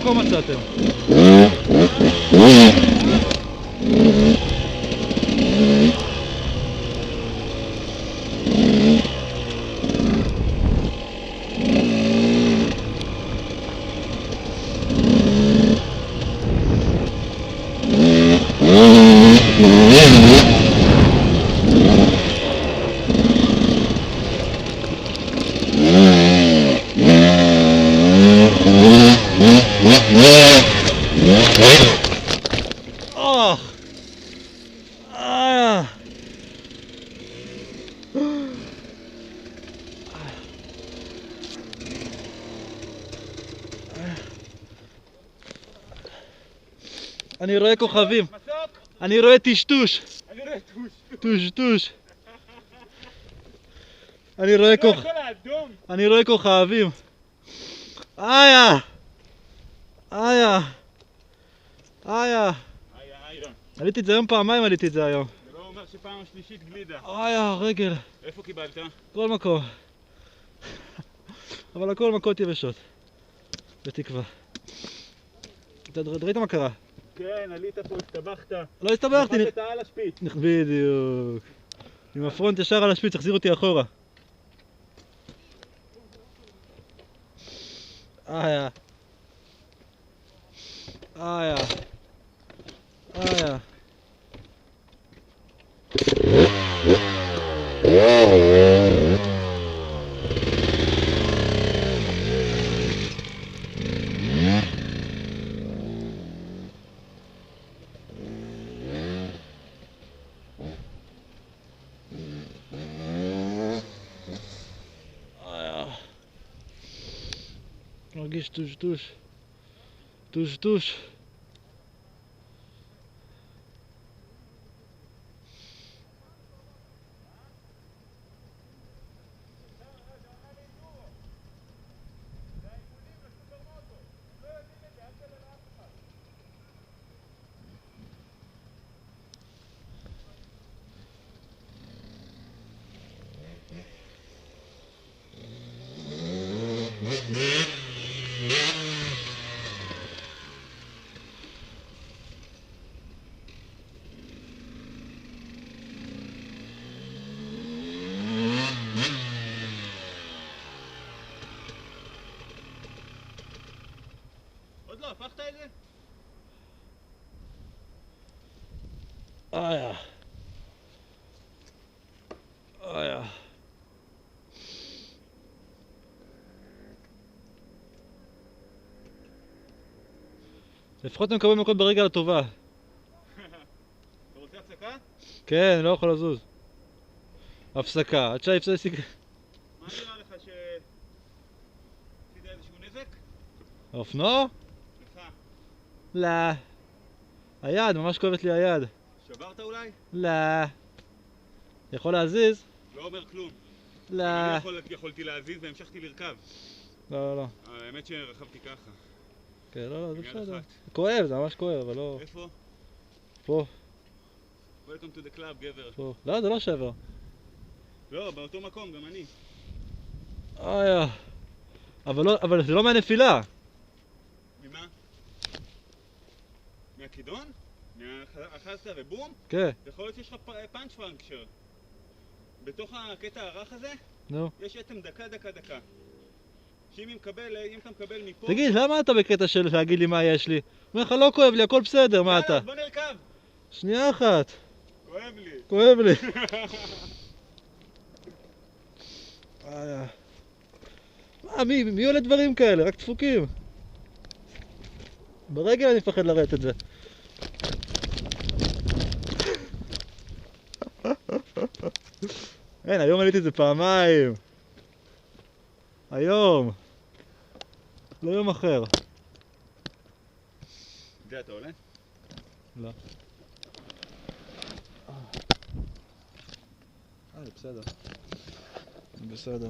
מקום מצאתם? אני רואה כוכבים. מסוק! אני רואה טשטוש. אני רואה טושטוש. אני רואה לא יכול האדום! אני רואה כוכבים. איה! איה! איה! איירון. עליתי את זה היום פעמיים, עליתי את זה היום. זה לא אומר שפעם השלישית גלידה. איה, רגל. איפה קיבלת? כל מקום. אבל הכל מכות יבשות. בתקווה. אתה ראית מה קרה? כן, עלית פה, הסתבכת. לא הסתבכתי. נחתת על השפיץ. בדיוק. עם הפרונט ישר על השפיץ, החזיר אותי אחורה. איה. איה. איה. מרגיש טושטוש. טושטוש. עוד לא, הפכת את זה? איה. איה. לפחות אני מקבל מכות ברגל הטובה. אתה רוצה הפסקה? כן, לא יכול לזוז. הפסקה, עד שהפסק... מה נראה לך עשית איזשהו נזק? האופנוע? לך. לא. היד, ממש כואבת לי היד. שברת אולי? לא. יכול להזיז? לא אומר כלום. לא. אני יכולתי להזיז והמשכתי לרכב. לא, לא. האמת שרכבתי ככה. כן, לא, זה יד בסדר. אחת. כואב, זה ממש כואב, אבל לא... איפה? פה, Welcome to the club, גבר. פה. לא, זה לא שבר. לא, באותו מקום, גם אני. איה. אבל זה לא מהנפילה. ממה? מהכידון? אחזת ובום? כן, יכול להיות שיש לך פאנץ' פאנקשר. בתוך הקטע הרך הזה, נו. יש אטם דקה. שאם אתה מקבל מפה... תגיד, למה אתה בקטע של להגיד לי מה יש לי? אני אומר לך, לא כואב לי, הכל בסדר, מה אתה? יאללה, בוא נרכב! שנייה אחת. כואב לי. כואב לי. מה, מי עולה דברים כאלה? רק דפוקים. ברגל אני מפחד לראות את זה. אין, היום עליתי את זה פעמיים. היום. לא יום אחר. זה אתה עולה? לא. זה בסדר. בסדר.